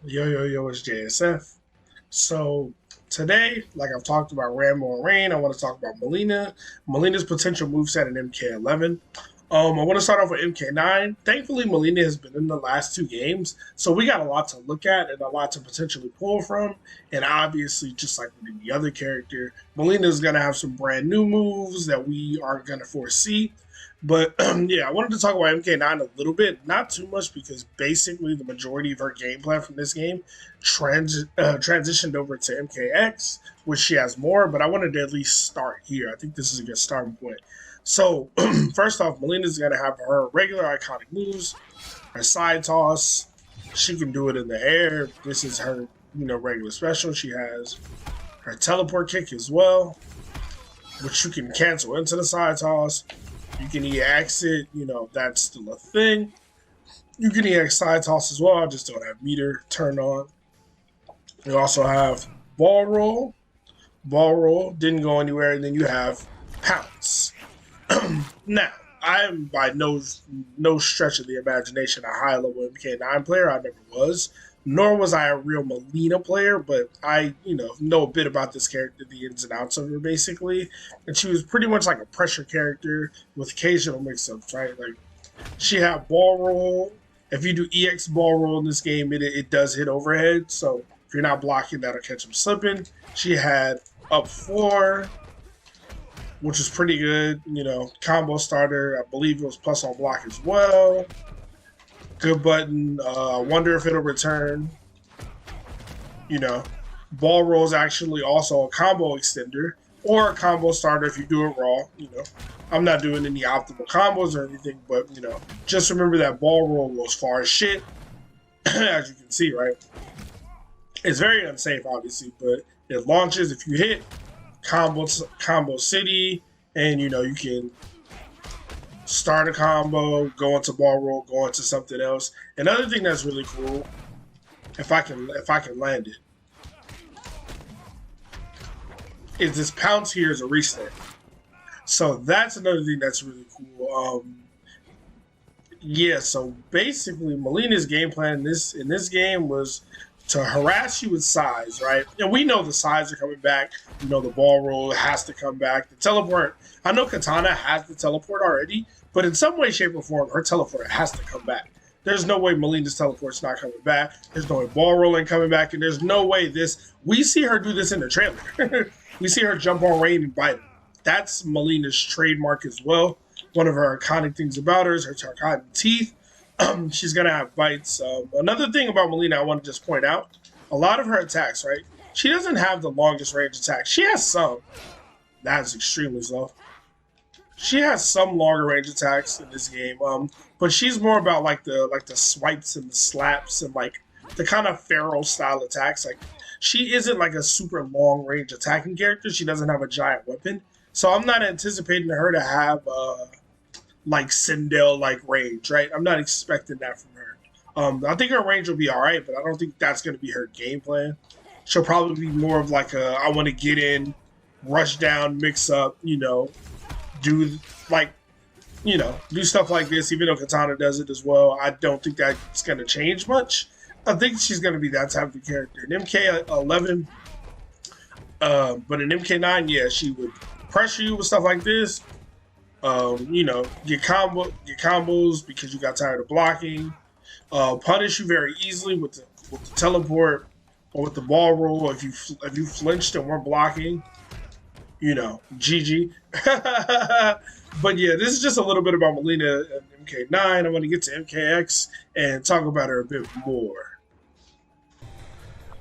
Yo, yo, yo, it's JSF. So today, like I've talked about Rambo and Rain, I want to talk about Mileena, Mileena's potential moveset in MK11. I want to start off with MK9. Thankfully, Mileena has been in the last two games, so we got a lot to look at and a lot to potentially pull from. And obviously, just like with any other character, Mileena is going to have some brand new moves that we aren't going to foresee. But yeah, I wanted to talk about MK9 a little bit, not too much because basically the majority of her game plan from this game transitioned over to MKX, which she has more. But I wanted to at least start here. I think this is a good starting point. So first off, Mileena's gonna have her regular iconic moves, her side toss. She can do it in the air. This is her, regular special. She has her teleport kick as well, which you can cancel into the side toss. You can EX it, that's still a thing. You can EX side toss as well. I just don't have meter turned on. You also have ball roll. Ball roll didn't go anywhere, and then you have pounce. Now, I am by no stretch of the imagination a high level MK9 player. I never was, nor was I a real Mileena player, but I, know a bit about this character, the ins and outs of her, basically. And she was pretty much like a pressure character with occasional mix-ups, right? Like, she had ball roll. If you do EX ball roll in this game, it does hit overhead. So if you're not blocking, that'll catch them slipping. She had up four, which was pretty good. Combo starter. I believe it was plus on block as well. Good button. Wonder if it'll return. Ball roll is actually also a combo extender or a combo starter if you do it raw. I'm not doing any optimal combos or anything, but just remember that ball roll goes far as shit, as you can see, right? It's very unsafe, obviously, but it launches if you hit combo city, and you can start a combo, go into ball roll, go into something else. Another thing that's really cool, if I can land it, is this pounce here is a reset. So that's another thing that's really cool. Yeah, so basically Mileena's game plan in this game was to harass you with size, right? And we know the sides are coming back. The ball roll has to come back. The teleport, I know Katana has the teleport already, but in some way, shape, or form, her teleport has to come back. There's no way Mileena's teleport's not coming back. There's no way ball rolling coming back, and there's no way we see her do this in the trailer. We see her jump on Rain and bite him. That's Mileena's trademark as well. One of her iconic things about her is her tarkatan teeth. She's gonna have bites. Another thing about Mileena I want to just point out: a lot of her attacks, right? She doesn't have the longest range attack. She has some. That's extremely slow. She has some longer range attacks in this game, but she's more about like the swipes and the slaps and like the kind of feral style attacks. Like she isn't like a super long range attacking character. She doesn't have a giant weapon, so I'm not anticipating her to have like Sindel like range, right? I'm not expecting that from her. I think her range will be all right, but I don't think that's going to be her game plan. She'll probably be more of like a I want to get in, rush down, mix up, do like, do stuff like this. Even though Katana does it as well, I don't think that's going to change much. I think she's going to be that type of character. In MK11, but in MK9, yeah, she would pressure you with stuff like this. Get combos because you got tired of blocking. Punish you very easily with the teleport or with the ball roll. If you flinched and weren't blocking, GG. But yeah, this is just a little bit about Mileena and MK9. I'm going to get to MKX and talk about her a bit more.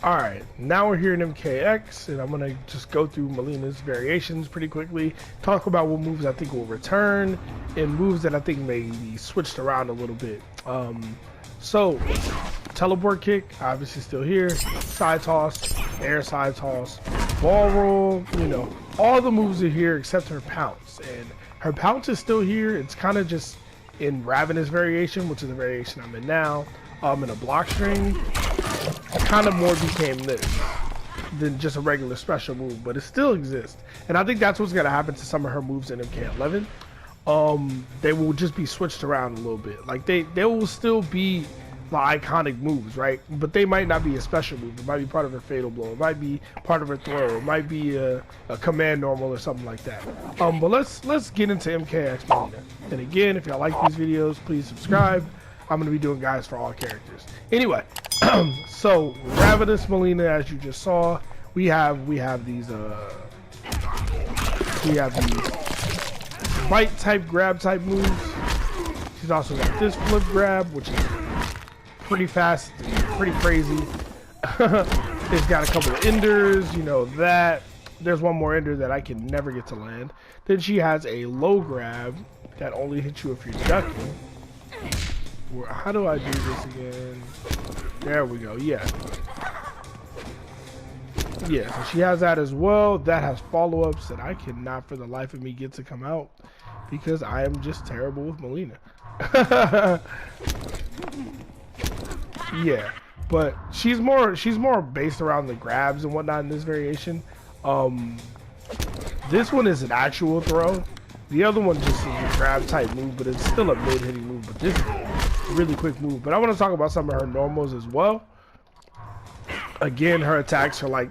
All right, now we're here in MKX, and I'm gonna just go through Mileena's variations pretty quickly, talk about what moves I think will return, and moves that I think may be switched around a little bit. So, teleport kick, obviously still here, side toss, air side toss, ball roll, all the moves are here except her pounce, and her pounce is still here. It's kind of just in Ravenous variation, which is the variation I'm in now, in a block string. Kind of more became this than just a regular special move, but it still exists, and I think that's what's going to happen to some of her moves in MK11. They will just be switched around a little bit. Like they will still be the iconic moves, right? But they might not be a special move. It might be part of her fatal blow. It might be part of her throw. It might be a command normal or something like that. But let's get into MKX Mileena. And again, if y'all like these videos, please subscribe. I'm gonna be doing guides for all characters. Anyway, so Ravenous Mileena, as you just saw, we have these bite type, grab type moves. She's also got this flip grab, which is pretty fast, pretty crazy. It's got a couple of enders, you know that. There's one more ender that I can never get to land. Then she has a low grab that only hits you if you're ducking. How do I do this again? There we go, yeah. Yeah, so she has that as well. That has follow-ups that I cannot for the life of me get to come out because I am just terrible with Mileena. Yeah, but she's more based around the grabs and whatnot in this variation. This one is an actual throw. The other one just is a grab type move, but it's still a mid-hitting move. But this is a really quick move. But I want to talk about some of her normals as well. Again, her attacks are like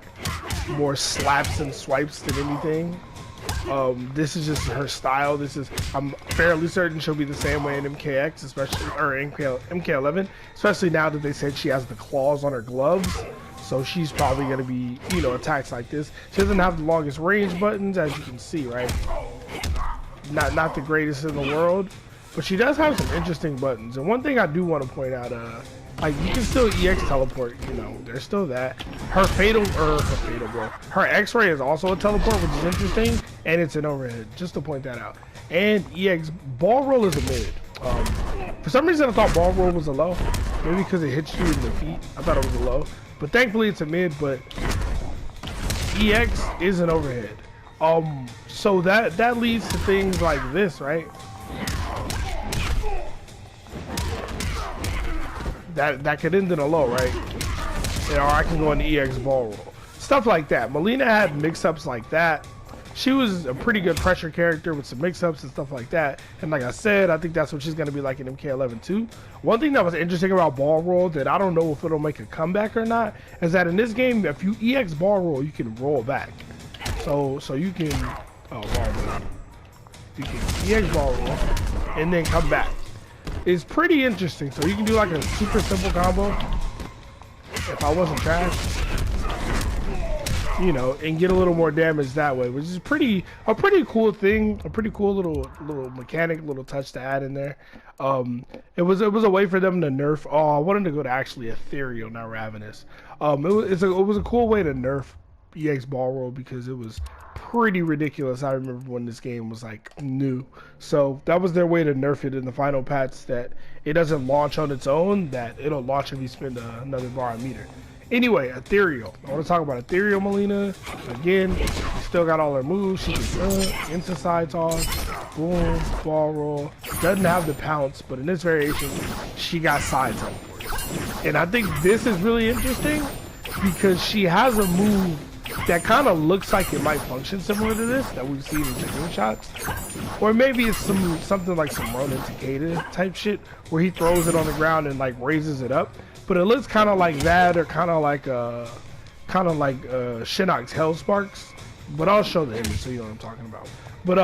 more slaps and swipes than anything. This is just her style. I'm fairly certain she'll be the same way in MKX, especially, or MK11, especially now that they said she has the claws on her gloves. So she's probably going to be, you know, attacks like this. She doesn't have the longest range buttons, as you can see, right? Not the greatest in the world, but she does have some interesting buttons. And one thing I do want to point out, like you can still EX teleport, you know, there's still that. Her her X-ray is also a teleport, which is interesting, and it's an overhead, just to point that out. And EX ball roll is a mid. For some reason I thought ball roll was a low, maybe because it hits you in the feet. I thought it was a low, but thankfully it's a mid. But EX is an overhead. So that leads to things like this, right? That could end in a low, right? Or I can go into EX ball roll. Stuff like that. Mileena had mix-ups like that. She was a pretty good pressure character with some mix-ups and stuff like that. And like I said, I think that's what she's going to be like in MK11 too. One thing that was interesting about ball roll that I don't know if it'll make a comeback or not is that in this game, if you EX ball roll, you can roll back. So you can, ball roll. You can EX ball roll and then come back. It's pretty interesting. So you can do like a super simple combo if I wasn't trash, you know, and get a little more damage that way, which is a pretty cool thing, a pretty cool little mechanic, little touch to add in there. It was a way for them to nerf. Oh, I wanted to go to actually Ethereal, not Ravenous. It was a cool way to nerf EX ball roll because it was pretty ridiculous. I remember when this game was like new, so that was their way to nerf it in the final patch, that it doesn't launch on its own, that it'll launch if you spend another bar and meter. Anyway, Ethereal. I want to talk about Ethereal Mileena. Again, she still got all her moves. She can into side toss, boom, ball roll. Doesn't have the pounce, but in this variation, she got side teleport. And I think this is really interesting because she has a move that kind of looks like it might function similar to this that we've seen in screenshots, or maybe it's something like some Ronin Takeda type shit where he throws it on the ground and like raises it up. But it looks kind of like that, or kind of like Shinnok's Hell Sparks. But I'll show the image so you know what I'm talking about. But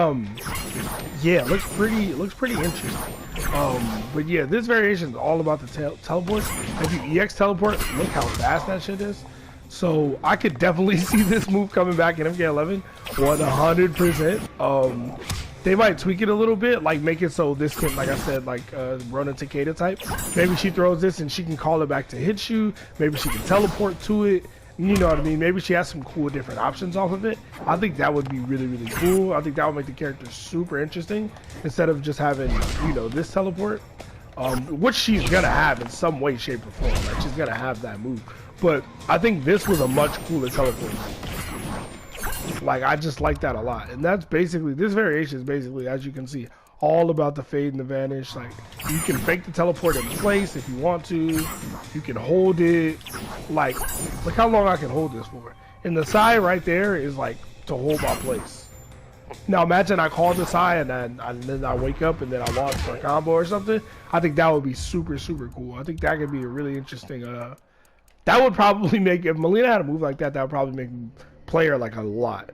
yeah, it looks pretty interesting. But yeah, this variation is all about the teleports. If you EX teleport, look how fast that shit is. So I could definitely see this move coming back in MK11 100%. They might tweak it a little bit, like make it so this can, like I said, like Ronin Takeda type. Maybe she throws this and she can call it back to hit you. Maybe she can teleport to it. You know what I mean? Maybe she has some cool different options off of it. I think that would be really cool. I think that would make the character super interesting instead of just having, you know, this teleport. Which she's gonna have in some way, shape, or form. Like she's gonna have that move. But I think this was a much cooler teleport. Like I just like that a lot. And that's basically, this variation is basically, as you can see, all about the fade and the vanish. Like you can fake the teleport in place if you want to. You can hold it. Like, look how long I can hold this for. And the side right there is like to hold my place. Now imagine I call this high and then I wake up and then I launch for a combo or something. I think that would be super cool. I think that could be a really interesting. That would probably make, if Mileena had a move like that, that would probably make me play her like a lot.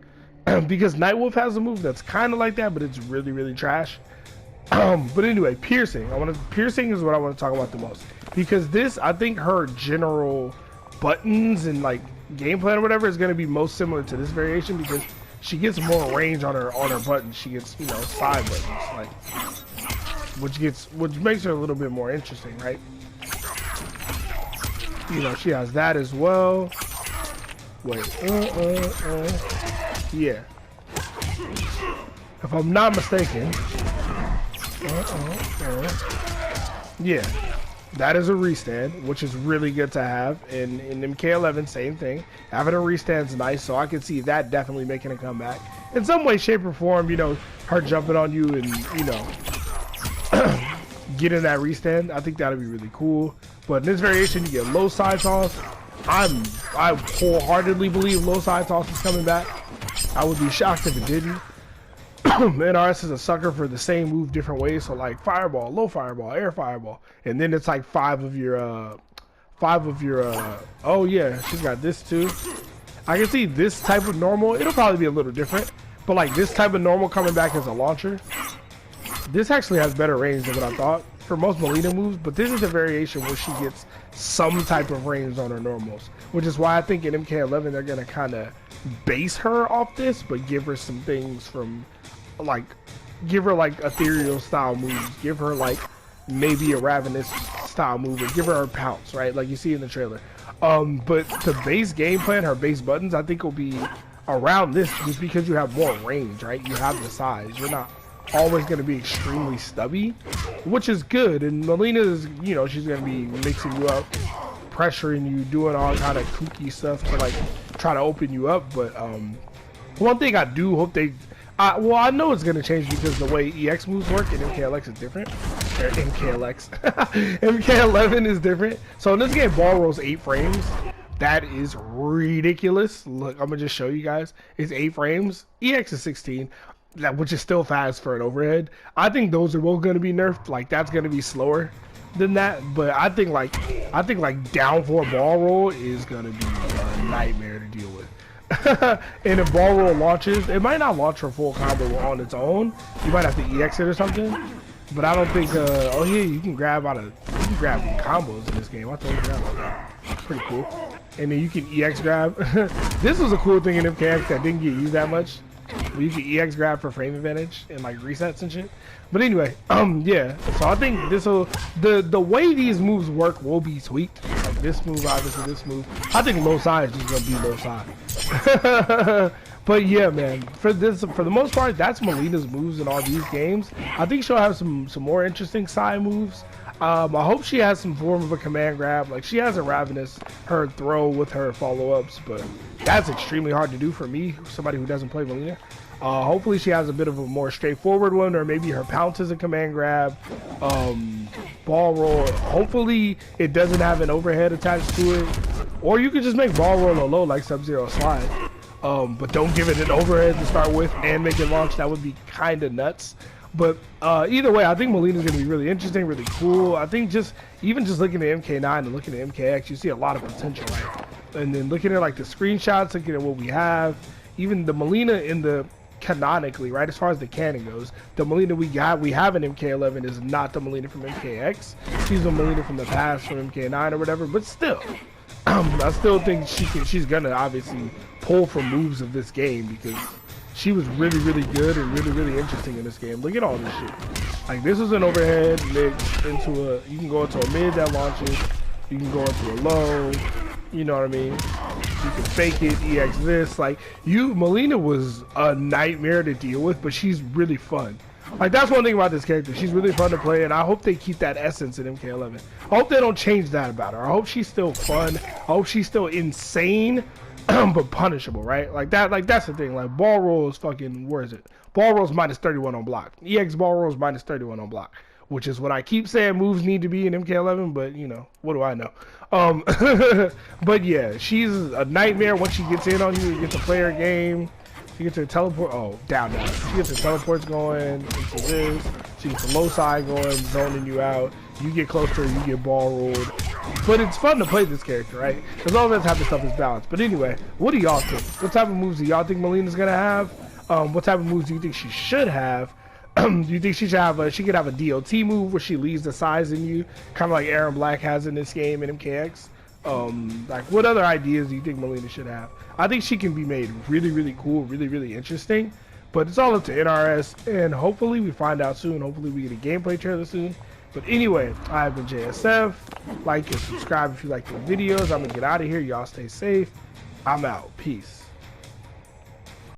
Because Nightwolf has a move that's kind of like that, but it's really trash. But anyway, piercing. Piercing is what I want to talk about the most, because this, I think her general buttons and like game plan or whatever is going to be most similar to this variation, because she gets more range on her buttons. She gets, you know, side buttons, like, which makes her a little bit more interesting, right? You know, she has that as well. Wait, yeah. If I'm not mistaken, yeah, that is a restand, which is really good to have. In MK11, same thing. Having a restand's nice, so I can see that definitely making a comeback in some way, shape, or form. You know, her jumping on you and, you know, getting that restand. I think that'd be really cool. But in this variation, you get low side toss. I wholeheartedly believe low side toss is coming back. I would be shocked if it didn't. NRS is a sucker for the same move different ways, so like fireball, low fireball, air fireball, and then it's like five of your oh yeah, she's got this too. I can see this type of normal, it'll probably be a little different, but like this type of normal coming back as a launcher, this actually has better range than what I thought for most Mileena moves, but this is a variation where she gets some type of range on her normals, which is why I think in MK11 they're gonna kind of base her off this, but give her some things from, like, give her like Ethereal style moves, give her like maybe a Ravenous style move, or give her pounce, right, like you see in the trailer. But the base game plan, her base buttons, I think will be around this, just because you have more range, right? You have the size, you're not always going to be extremely stubby, which is good. And Mileena is, you know, she's going to be mixing you up, pressuring you, doing all kind of kooky stuff to like try to open you up. But one thing I do hope they, well, I know it's going to change because the way EX moves work in MKLX is different. Or MKLX. MK11 is different. So in this game, ball rolls 8 frames. That is ridiculous. Look, I'm going to just show you guys. It's 8 frames. EX is 16. Which is still fast for an overhead. I think those are both going to be nerfed. Like, that's going to be slower than that. But I think like down 4 ball roll is going to be a nightmare to deal with. And if ball roll launches, it might not launch for full combo on its own. You might have to EX it or something. But I don't think. Oh yeah, you can grab combos in this game. I told you that about that. Pretty cool. And then you can EX grab. This was a cool thing in MKX that didn't get used that much. You can EX grab for frame advantage and like resets and shit. But anyway, yeah. So I think this will, the way these moves work will be tweaked. Like this move, obviously this move. I think low side is just gonna be low side. But yeah, man. For the most part, that's Mileena's moves in all these games. I think she'll have some more interesting side moves. I hope she has some form of a command grab. Like she has a Ravenous, her throw with her follow-ups, but that's extremely hard to do for me, somebody who doesn't play Mileena. Hopefully she has a bit of a more straightforward one, or maybe her pounce is a command grab. Ball roll, hopefully it doesn't have an overhead attached to it. Or you could just make ball roll a low like Sub-Zero slide. But don't give it an overhead to start with and make it launch. That would be kind of nuts. But either way, I think Mileena is going to be really interesting, really cool. I think even just looking at MK9 and looking at MKX, you see a lot of potential, right? And then looking at like the screenshots, looking at what we have, even the Mileena in the canonically, right, as far as the canon goes, the Mileena we have in MK11 is not the Mileena from MKX. She's the Mileena from the past, from MK9 or whatever. But still, I still think she's gonna obviously pull from moves of this game, because she was really good and really interesting in this game. Look at all this shit. Like this is an overhead mix into you can go into a mid that launches, you can go into a low, you know what I mean? You can fake it, EX this. Like Mileena was a nightmare to deal with, but she's really fun. Like that's one thing about this character. She's really fun to play, and I hope they keep that essence in MK11. I hope they don't change that about her. I hope she's still fun. I hope she's still insane. But punishable, right? Like that's the thing. Like ball roll is fucking, where is it? Ball roll is minus 31 on block. EX ball roll is minus 31 on block, which is what I keep saying moves need to be in MK11. But you know, what do I know? But yeah, she's a nightmare once she gets in on you. You get to play her game. She gets her teleport. Oh, down. She gets her teleports going into this. She gets the low side going, zoning you out. You get closer, you get ball rolled. But it's fun to play this character, right? As long as half the stuff is balanced. But anyway, what do y'all think? What type of moves do y'all think Mileena's gonna have? What type of moves do you think she should have? Do you think she should have she could have a DOT move where she leaves the size in you, kind of like Aaron Black has in this game in MKX? Like, what other ideas do you think Mileena should have? I think she can be made really, really cool, really, really interesting. But it's all up to NRS, and hopefully we find out soon. Hopefully we get a gameplay trailer soon. But anyway, I've been JSF. Like and subscribe if you like the videos. I'm gonna get out of here. Y'all stay safe. I'm out. Peace.